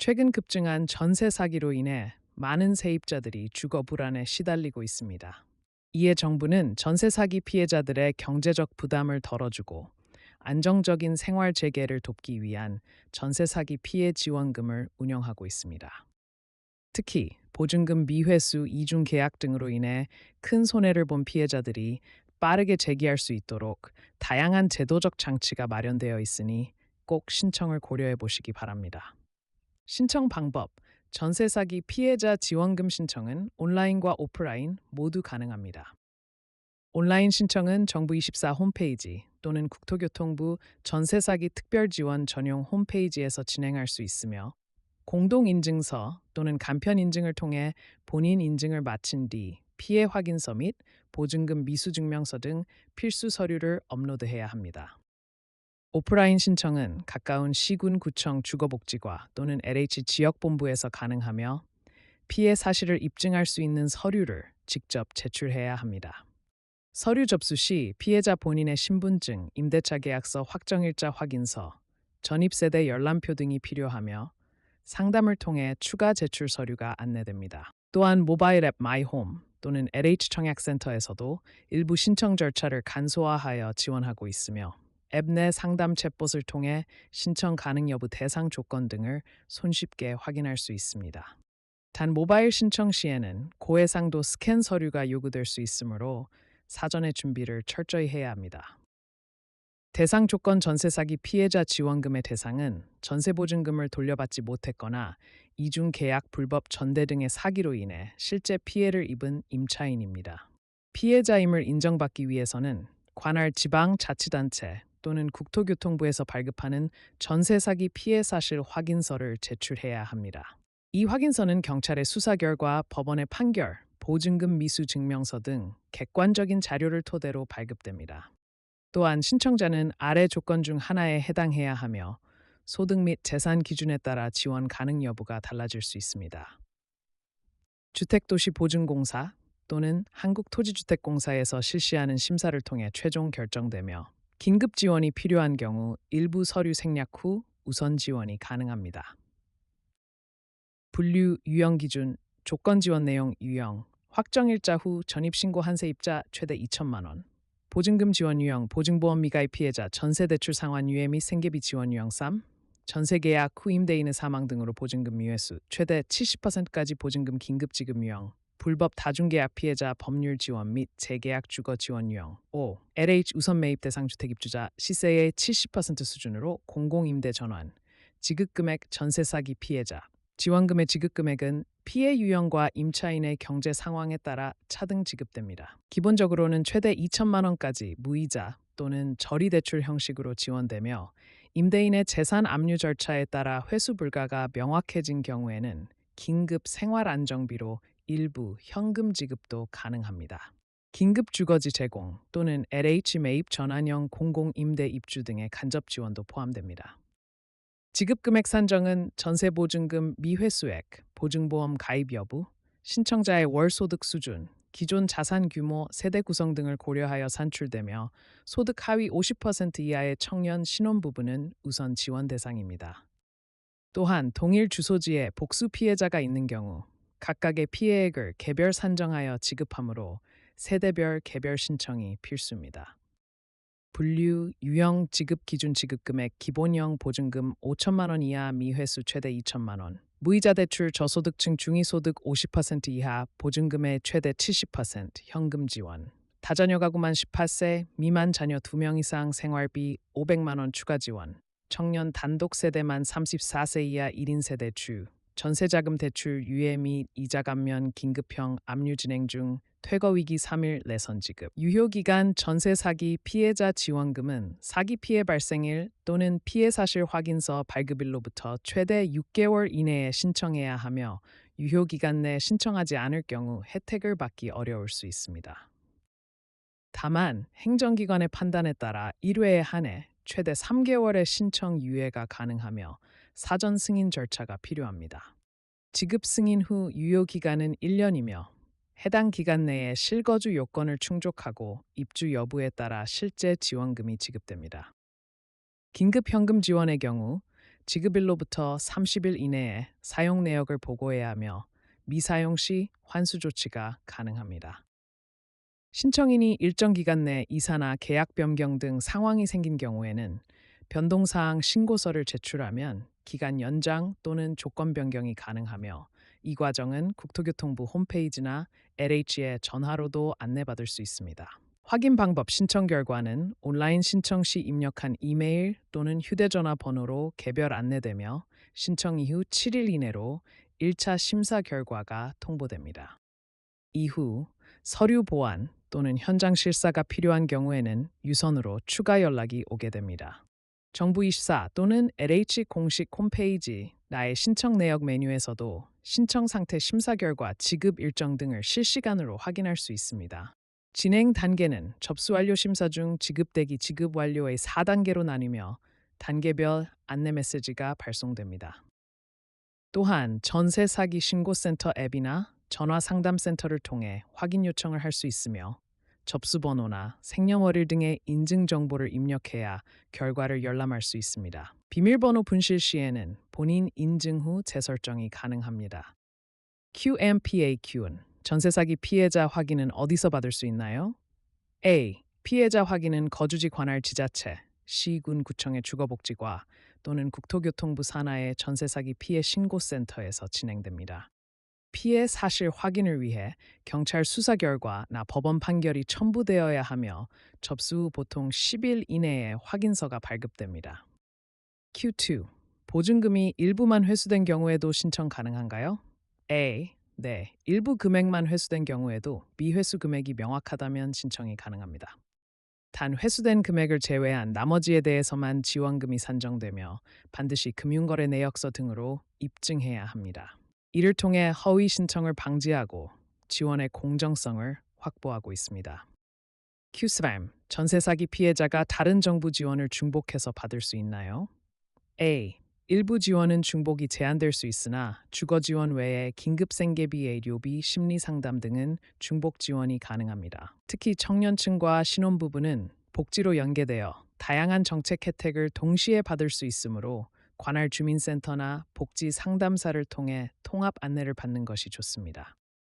최근 급증한 전세 사기로 인해 많은 세입자들이 주거 불안에 시달리고 있습니다. 이에 정부는 전세 사기 피해자들의 경제적 부담을 덜어주고 안정적인 생활 재개를 돕기 위한 전세 사기 피해 지원금을 운영하고 있습니다. 특히 보증금 미회수 이중 계약 등으로 인해 큰 손해를 본 피해자들이 빠르게 재기할 수 있도록 다양한 제도적 장치가 마련되어 있으니 꼭 신청을 고려해 보시기 바랍니다. 신청 방법: 전세 사기 피해자 지원금 신청은 온라인과 오프라인 모두 가능합니다. 온라인 신청은 정부24 홈페이지 또는 국토교통부 전세 사기 특별 지원 전용 홈페이지에서 진행할 수 있으며, 공동인증서 또는 간편 인증을 통해 본인 인증을 마친 뒤 피해 확인서 및 보증금 미수 증명서 등 필수 서류를 업로드해야 합니다. 오프라인 신청은 가까운 시군 구청 주거복지과 또는 LH 지역본부에서 가능하며, 피해 사실을 입증할 수 있는 서류를 직접 제출해야 합니다. 서류 접수 시 피해자 본인의 신분증, 임대차 계약서, 확정일자 확인서, 전입세대 열람표 등이 필요하며 상담을 통해 추가 제출 서류가 안내됩니다. 또한 모바일 앱 마이홈 또는 LH 청약센터에서도 일부 신청 절차를 간소화하여 지원하고 있으며, 앱 내 상담 챗봇을 통해 신청 가능 여부, 대상 조건 등을 손쉽게 확인할 수 있습니다. 단 모바일 신청 시에는 고해상도 스캔 서류가 요구될 수 있으므로 사전의 준비를 철저히 해야 합니다. 대상 조건: 전세 사기 피해자 지원금의 대상은 전세보증금을 돌려받지 못했거나 이중 계약, 불법 전대 등의 사기로 인해 실제 피해를 입은 임차인입니다. 피해자임을 인정받기 위해서는 관할 지방자치단체 또는 국토교통부에서 발급하는 전세 사기 피해 사실 확인서를 제출해야 합니다. 이 확인서는 경찰의 수사 결과, 법원의 판결, 보증금 미수 증명서 등 객관적인 자료를 토대로 발급됩니다. 또한 신청자는 아래 조건 중 하나에 해당해야 하며, 소득 및 재산 기준에 따라 지원 가능 여부가 달라질 수 있습니다. 주택도시보증공사 또는 한국토지주택공사에서 실시하는 심사를 통해 최종 결정되며, 긴급 지원이 필요한 경우 일부 서류 생략 후 우선 지원이 가능합니다. 분류 유형 기준: 조건 지원 내용 유형, 확정일자 후 전입신고 한 세입자 최대 2천만 원. 보증금 지원 유형: 보증보험 미가입 피해자, 전세대출 상환 유예 및 생계비 지원 유형 3, 전세계약 후 임대인의 사망 등으로 보증금 미회수 최대 70%까지 보증금 긴급 지급 유형, 불법 다중계약 피해자 법률 지원 및 재계약 주거 지원 유형 5, LH 우선 매입 대상 주택 입주자 시세의 70% 수준으로 공공임대 전환, 지급금액: 전세 사기 피해자 지원금의 지급금액은 피해 유형과 임차인의 경제 상황에 따라 차등 지급됩니다. 기본적으로는 최대 2천만 원까지 무이자 또는 저리대출 형식으로 지원되며, 임대인의 재산 압류 절차에 따라 회수 불가가 명확해진 경우에는 긴급 생활안정비로 일부 현금 지급도 가능합니다. 긴급 주거지 제공 또는 LH 매입 전환형 공공임대 입주 등의 간접 지원도 포함됩니다. 지급금액 산정은 전세보증금 미회수액, 보증보험 가입 여부, 신청자의 월소득 수준, 기존 자산 규모, 세대 구성 등을 고려하여 산출되며, 소득 하위 50% 이하의 청년 신혼부부는 우선 지원 대상입니다. 또한 동일 주소지에 복수 피해자가 있는 경우 각각의 피해액을 개별 산정하여 지급하므로 세대별 개별 신청이 필수입니다. 분류 유형 지급 기준: 지급금액 기본형 보증금 5천만 원 이하 미회수 최대 2천만 원, 무이자 대출 저소득층 중위소득 50% 이하 보증금의 최대 70% 현금 지원, 다자녀 가구만 18세 미만 자녀 2명 이상 생활비 500만 원 추가 지원, 청년 단독 세대만 34세 이하 1인 세대 주 전세자금 대출 유예 및 이자 감면 긴급형 압류 진행 중 퇴거위기 3일 내선 지급. 유효기간: 전세 사기 피해자 지원금은 사기 피해 발생일 또는 피해 사실 확인서 발급일로부터 최대 6개월 이내에 신청해야 하며, 유효기간 내 신청하지 않을 경우 혜택을 받기 어려울 수 있습니다. 다만 행정기관의 판단에 따라 1회에 한해 최대 3개월의 신청 유예가 가능하며 사전 승인 절차가 필요합니다. 지급 승인 후 유효기간은 1년이며 해당 기간 내에 실거주 요건을 충족하고 입주 여부에 따라 실제 지원금이 지급됩니다. 긴급 현금 지원의 경우 지급일로부터 30일 이내에 사용 내역을 보고해야 하며 미사용 시 환수 조치가 가능합니다. 신청인이 일정 기간 내 이사나 계약 변경 등 상황이 생긴 경우에는 변동사항 신고서를 제출하면 기간 연장 또는 조건 변경이 가능하며 이 과정은 국토교통부 홈페이지나 LH에 전화로도 안내받을 수 있습니다. 확인 방법 신청 결과는 온라인 신청 시 입력한 이메일 또는 휴대전화 번호로 개별 안내되며 신청 이후 7일 이내로 1차 심사 결과가 통보됩니다. 이후 서류 보완 또는 현장 실사가 필요한 경우에는 유선으로 추가 연락이 오게 됩니다. 정부24 또는 LH 공식 홈페이지 나의 신청 내역 메뉴에서도 신청 상태 심사 결과 지급 일정 등을 실시간으로 확인할 수 있습니다. 진행 단계는 접수 완료 심사 중 지급대기 지급 완료의 4단계로 나뉘며 단계별 안내 메시지가 발송됩니다. 또한 전세 사기 신고센터 앱이나 전화 상담센터를 통해 확인 요청을 할 수 있으며 접수 번호나 생년월일 등의 인증 정보를 입력해야 결과를 열람할 수 있습니다. 비밀번호 분실 시에는 본인 인증 후 재설정이 가능합니다. QMPAQ는 전세 사기 피해자 확인은 어디서 받을 수 있나요? A. 피해자 확인은 거주지 관할 지자체, 시군 구청의 주거복지과 또는 국토교통부 산하의 전세 사기 피해 신고센터에서 진행됩니다. 피해 사실 확인을 위해 경찰 수사 결과나 법원 판결이 첨부되어야 하며 접수 후 보통 10일 이내에 확인서가 발급됩니다. Q2. 보증금이 일부만 회수된 경우에도 신청 가능한가요? A. 네, 일부 금액만 회수된 경우에도 미회수 금액이 명확하다면 신청이 가능합니다. 단 회수된 금액을 제외한 나머지에 대해서만 지원금이 산정되며 반드시 금융거래 내역서 등으로 입증해야 합니다. 이를 통해 허위 신청을 방지하고 지원의 공정성을 확보하고 있습니다. Q3. 전세 사기 피해자가 다른 정부 지원을 중복해서 받을 수 있나요? A. 일부 지원은 중복이 제한될 수 있으나 주거 지원 외에 긴급 생계비, 의료비, 심리 상담 등은 중복 지원이 가능합니다. 특히 청년층과 신혼부부는 복지로 연계되어 다양한 정책 혜택을 동시에 받을 수 있으므로 관할 주민센터나 복지 상담사를 통해 통합 안내를 받는 것이 좋습니다.